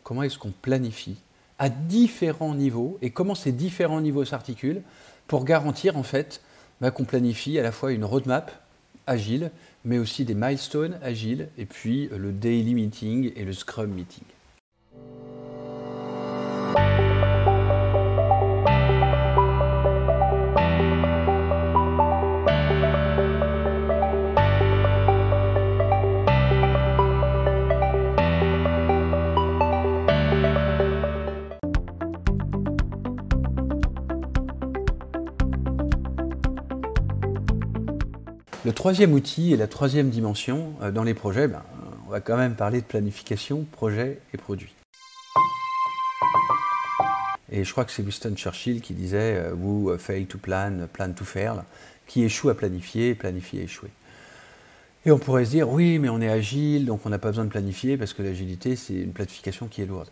comment est-ce qu'on planifie à différents niveaux et comment ces différents niveaux s'articulent pour garantir en fait qu'on planifie à la fois une roadmap agile, mais aussi des milestones agiles et puis le daily meeting et le scrum meeting. Le troisième outil et la troisième dimension dans les projets, on va quand même parler de planification, projet et produit. Et je crois que c'est Winston Churchill qui disait « Who fail to plan, plan to fail », qui échoue à planifier, planifie à échouer. Et on pourrait se dire « Oui, mais on est agile, donc on n'a pas besoin de planifier parce que l'agilité, c'est une planification qui est lourde ».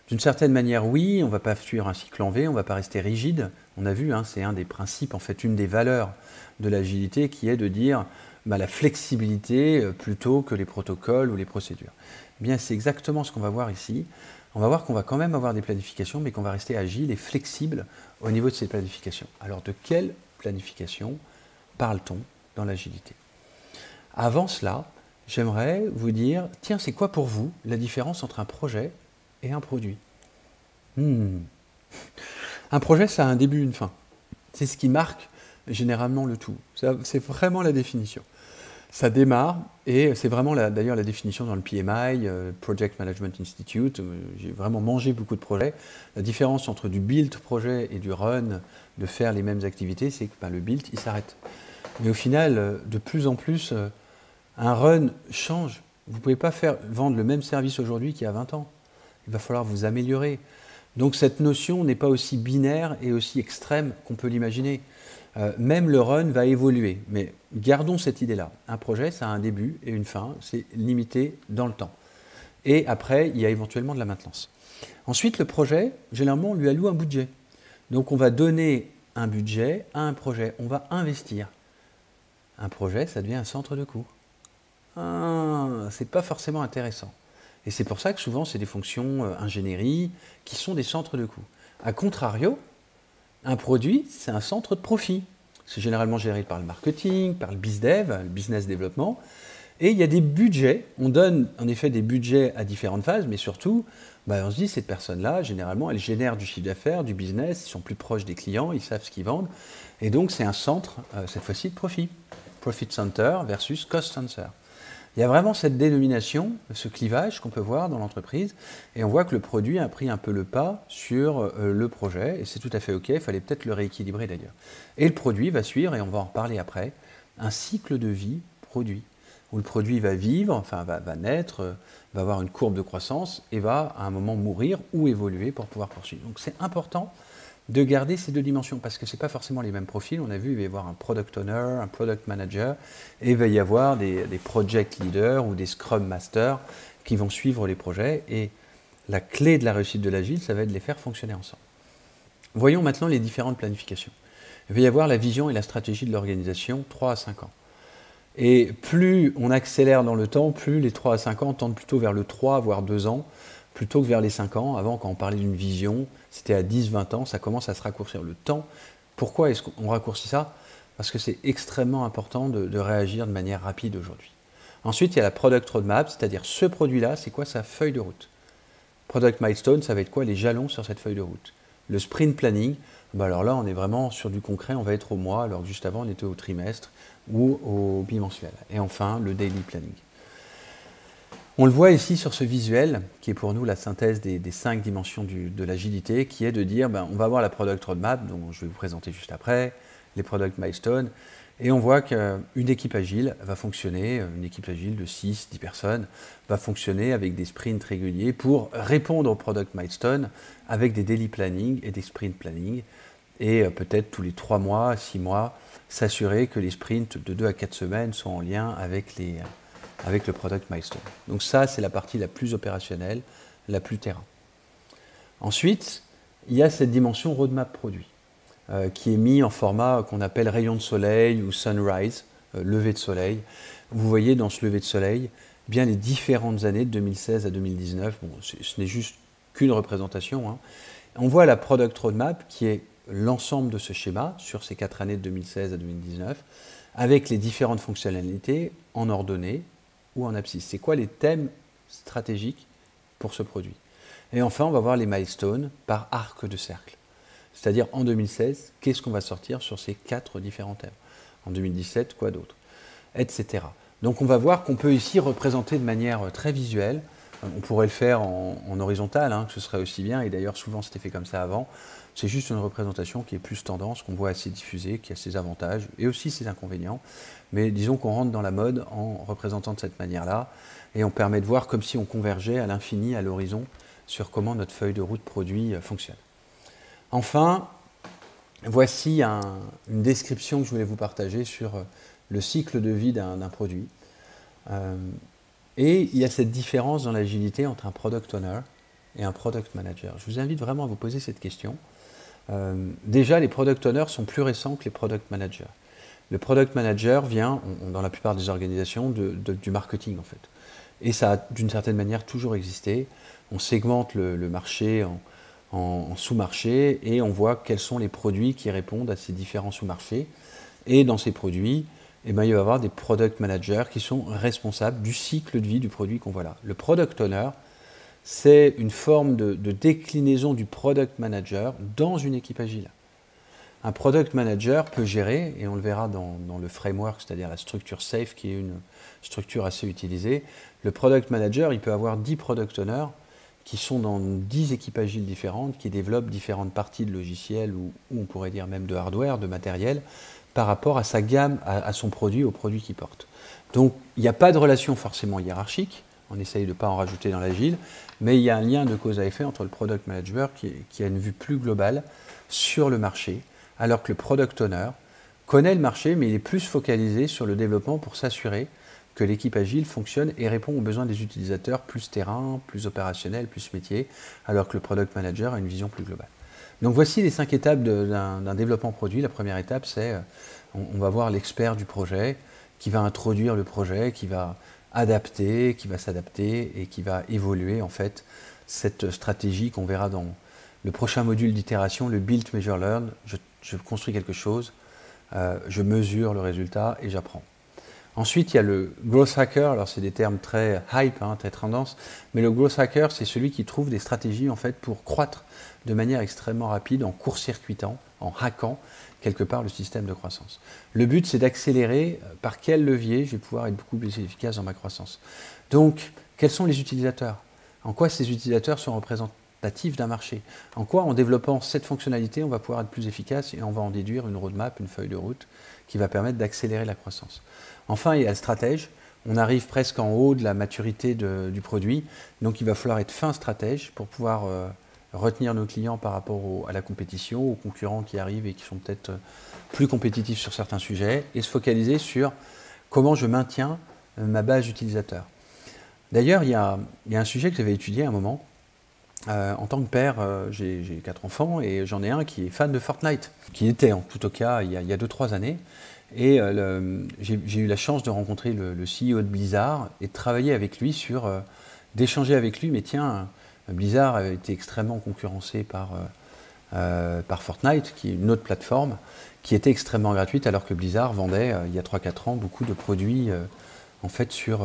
D'une certaine manière, oui, on ne va pas suivre un cycle en V, on ne va pas rester rigide. On a vu, c'est un des principes, en fait, une des valeurs de l'agilité qui est de dire la flexibilité plutôt que les protocoles ou les procédures. Eh bien, c'est exactement ce qu'on va voir ici. On va voir qu'on va quand même avoir des planifications, mais qu'on va rester agile et flexible au niveau de ces planifications. Alors, de quelle planification parle-t-on dans l'agilité? Avant cela, j'aimerais vous dire, tiens, c'est quoi pour vous la différence entre un projet et un produit? Un projet, ça a un début et une fin. C'est ce qui marque généralement le tout. C'est vraiment la définition. Ça démarre, et c'est vraiment d'ailleurs la définition dans le PMI, Project Management Institute. J'ai vraiment mangé beaucoup de projets. La différence entre du build projet et du run, de faire les mêmes activités, c'est que le build, il s'arrête. Mais au final, de plus en plus, un run change. Vous ne pouvez pas vendre le même service aujourd'hui qu'il y a 20 ans. Il va falloir vous améliorer. Donc cette notion n'est pas aussi binaire et aussi extrême qu'on peut l'imaginer. Même le run va évoluer, mais gardons cette idée-là. Un projet, ça a un début et une fin, c'est limité dans le temps. Et après, il y a éventuellement de la maintenance. Ensuite, le projet, généralement, on lui alloue un budget. Donc on va donner un budget à un projet, on va investir. Un projet, ça devient un centre de coût. C'est pas forcément intéressant. Et c'est pour ça que souvent, c'est des fonctions ingénierie qui sont des centres de coût. A contrario, un produit, c'est un centre de profit. C'est généralement géré par le marketing, par le BizDev, le business développement. Et il y a des budgets. On donne en effet des budgets à différentes phases, mais surtout, on se dit, cette personne-là, généralement, elle génère du chiffre d'affaires, du business, ils sont plus proches des clients, ils savent ce qu'ils vendent. Et donc, c'est un centre, cette fois-ci, de profit. Profit center versus cost center. Il y a vraiment cette dénomination, ce clivage qu'on peut voir dans l'entreprise, et on voit que le produit a pris un peu le pas sur le projet, et c'est tout à fait OK, il fallait peut-être le rééquilibrer d'ailleurs. Et le produit va suivre, et on va en reparler après, un cycle de vie produit, où le produit va vivre, va naître, va avoir une courbe de croissance, et va à un moment mourir ou évoluer pour pouvoir poursuivre. Donc c'est important de garder ces deux dimensions, parce que ce n'est pas forcément les mêmes profils. On a vu, il va y avoir un product owner, un product manager, et il va y avoir des project leaders ou des scrum masters qui vont suivre les projets, et la clé de la réussite de l'agile, ça va être de les faire fonctionner ensemble. Voyons maintenant les différentes planifications. Il va y avoir la vision et la stratégie de l'organisation 3 à 5 ans. Et plus on accélère dans le temps, plus les 3 à 5 ans tendent plutôt vers le 3, voire 2 ans, plutôt que vers les 5 ans. Avant, quand on parlait d'une vision, c'était à 10-20 ans, ça commence à se raccourcir. Le temps, pourquoi est-ce qu'on raccourcit ça? Parce que c'est extrêmement important de réagir de manière rapide aujourd'hui. Ensuite, il y a la Product Roadmap, c'est-à-dire ce produit-là, c'est quoi sa feuille de route? Product Milestone, ça va être quoi les jalons sur cette feuille de route? Le Sprint Planning, alors là, on est vraiment sur du concret, on va être au mois, alors que juste avant, on était au trimestre ou au bimensuel. Et enfin, le Daily Planning. On le voit ici sur ce visuel, qui est pour nous la synthèse des 5 dimensions de l'agilité, qui est de dire, on va avoir la Product Roadmap, dont je vais vous présenter juste après, les Product Milestones, et on voit qu'une équipe agile va fonctionner, une équipe agile de 6-10 personnes, va fonctionner avec des sprints réguliers pour répondre aux Product Milestones avec des Daily Planning et des Sprint Planning, et peut-être tous les 3 mois, 6 mois, s'assurer que les sprints de 2 à 4 semaines sont en lien avec le Product Milestone. Donc ça, c'est la partie la plus opérationnelle, la plus terrain. Ensuite, il y a cette dimension roadmap produit, qui est mis en format qu'on appelle rayon de soleil ou sunrise, lever de soleil. Vous voyez dans ce lever de soleil, bien les différentes années de 2016 à 2019, ce n'est juste qu'une représentation, hein. On voit la Product Roadmap qui est l'ensemble de ce schéma sur ces 4 années de 2016 à 2019, avec les différentes fonctionnalités en ordonnée ou en abscisse. C'est quoi les thèmes stratégiques pour ce produit? Et enfin, on va voir les milestones par arc de cercle. C'est-à-dire en 2016, qu'est-ce qu'on va sortir sur ces 4 différents thèmes? En 2017, quoi d'autre? Etc. Donc on va voir qu'on peut ici représenter de manière très visuelle. On pourrait le faire en horizontal, hein, que ce serait aussi bien, et d'ailleurs souvent c'était fait comme ça avant. C'est juste une représentation qui est plus tendance, qu'on voit assez diffusée, qui a ses avantages et aussi ses inconvénients. Mais disons qu'on rentre dans la mode en représentant de cette manière-là, et on permet de voir comme si on convergeait à l'infini, à l'horizon, sur comment notre feuille de route produit fonctionne. Enfin, voici une description que je voulais vous partager sur le cycle de vie d'un produit. Et il y a cette différence dans l'agilité entre un product owner et un product manager. Je vous invite vraiment à vous poser cette question. Déjà, les product owners sont plus récents que les product managers. Le product manager vient, dans la plupart des organisations, du marketing en fait. Et ça a d'une certaine manière toujours existé. On segmente le marché en sous-marchés et on voit quels sont les produits qui répondent à ces différents sous-marchés. Et dans ces produits, eh bien, il va y avoir des product managers qui sont responsables du cycle de vie du produit qu'on voit là. Le product owner, c'est une forme de déclinaison du product manager dans une équipe agile. Un product manager peut gérer, et on le verra dans le framework, c'est-à-dire la structure SAFe, qui est une structure assez utilisée. Le product manager, il peut avoir 10 product owners qui sont dans 10 équipes agiles différentes, qui développent différentes parties de logiciels, ou on pourrait dire même de hardware, de matériel, par rapport à sa gamme, à son produit, au produit qu'il porte. Donc, il n'y a pas de relation forcément hiérarchique, on essaye de ne pas en rajouter dans l'agile, mais il y a un lien de cause à effet entre le product manager qui a une vue plus globale sur le marché, alors que le product owner connaît le marché, mais il est plus focalisé sur le développement pour s'assurer que l'équipe agile fonctionne et répond aux besoins des utilisateurs plus terrain, plus opérationnel, plus métier, alors que le product manager a une vision plus globale. Donc voici les 5 étapes d'un développement produit. La première étape, c'est on va voir l'expert du projet qui va introduire le projet, qui va adapter, qui va s'adapter et qui va évoluer en fait cette stratégie qu'on verra dans le prochain module d'itération, le Build, Measure, Learn. Je construis quelque chose, je mesure le résultat et j'apprends. Ensuite, il y a le Growth Hacker. Alors, c'est des termes très hype, hein, très tendance, mais le Growth Hacker, c'est celui qui trouve des stratégies en fait pour croître de manière extrêmement rapide, en court-circuitant, en hackant quelque part le système de croissance. Le but, c'est d'accélérer par quel levier je vais pouvoir être beaucoup plus efficace dans ma croissance. Donc, quels sont les utilisateurs? En quoi ces utilisateurs sont représentatifs d'un marché? En quoi, en développant cette fonctionnalité, on va pouvoir être plus efficace et on va en déduire une roadmap, une feuille de route qui va permettre d'accélérer la croissance. Enfin, il y a le stratège. On arrive presque en haut de la maturité du produit. Donc, il va falloir être fin stratège pour pouvoir retenir nos clients par rapport à la compétition, aux concurrents qui arrivent et qui sont peut-être plus compétitifs sur certains sujets, et se focaliser sur comment je maintiens ma base utilisateur. D'ailleurs, il y a un sujet que j'avais étudié à un moment. En tant que père, j'ai 4 enfants et j'en ai un qui est fan de Fortnite, qui était en tout cas il y a 2-3 années. Et j'ai eu la chance de rencontrer le CEO de Blizzard et de travailler avec lui d'échanger avec lui, mais tiens, Blizzard a été extrêmement concurrencé par Fortnite, qui est une autre plateforme, qui était extrêmement gratuite, alors que Blizzard vendait, il y a 3-4 ans, beaucoup de produits en fait sur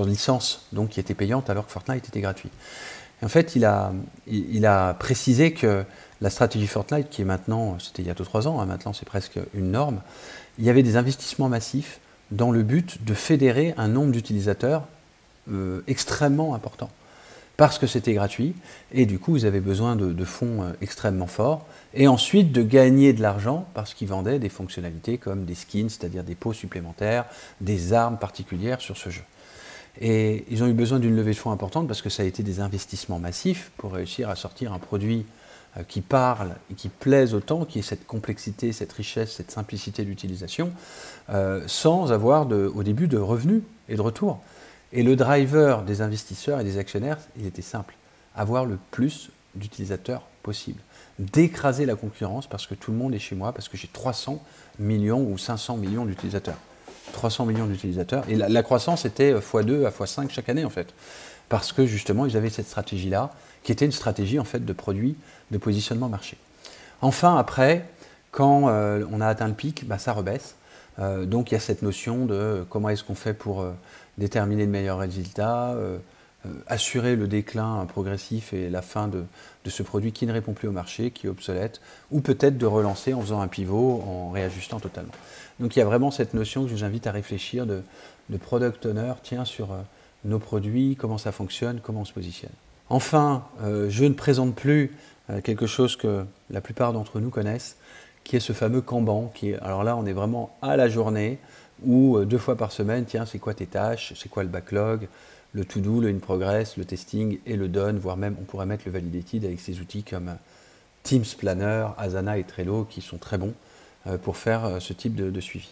licence, donc qui étaient payantes, alors que Fortnite était gratuit. Et en fait, il a précisé que la stratégie Fortnite, qui est maintenant, c'était il y a 2-3 ans, hein, maintenant c'est presque une norme, il y avait des investissements massifs dans le but de fédérer un nombre d'utilisateurs extrêmement important. Parce que c'était gratuit, et du coup, vous avez besoin de fonds extrêmement forts, et ensuite de gagner de l'argent, parce qu'ils vendaient des fonctionnalités comme des skins, c'est-à-dire des pots supplémentaires, des armes particulières sur ce jeu. Et ils ont eu besoin d'une levée de fonds importante, parce que ça a été des investissements massifs pour réussir à sortir un produit qui parle et qui plaise autant, qui ait cette complexité, cette richesse, cette simplicité d'utilisation, sans avoir au début de revenus et de retours. Et le driver des investisseurs et des actionnaires, il était simple, avoir le plus d'utilisateurs possible. D'écraser la concurrence parce que tout le monde est chez moi, parce que j'ai 300 millions ou 500 millions d'utilisateurs. 300 millions d'utilisateurs. Et la croissance était x2 à x5 chaque année en fait. parce que justement, ils avaient cette stratégie-là, qui était une stratégie en fait de produit, de positionnement marché. Enfin, après, quand on a atteint le pic, bah, ça rebaisse. Donc il y a cette notion de comment est-ce qu'on fait pour déterminer de meilleurs résultats, assurer le déclin progressif et la fin de ce produit qui ne répond plus au marché, qui est obsolète, ou peut-être de relancer en faisant un pivot, en réajustant totalement. Donc il y a vraiment cette notion que je vous invite à réfléchir de product owner, tiens, sur nos produits, comment ça fonctionne, comment on se positionne. Enfin, je ne présente plus quelque chose que la plupart d'entre nous connaissent, qui est ce fameux Kanban, alors là on est vraiment à la journée, ou 2 fois par semaine, tiens, c'est quoi tes tâches, c'est quoi le backlog, le to-do, le in-progress, le testing et le done, voire même on pourrait mettre le validated avec ces outils comme Teams Planner, Asana et Trello qui sont très bons pour faire ce type de suivi.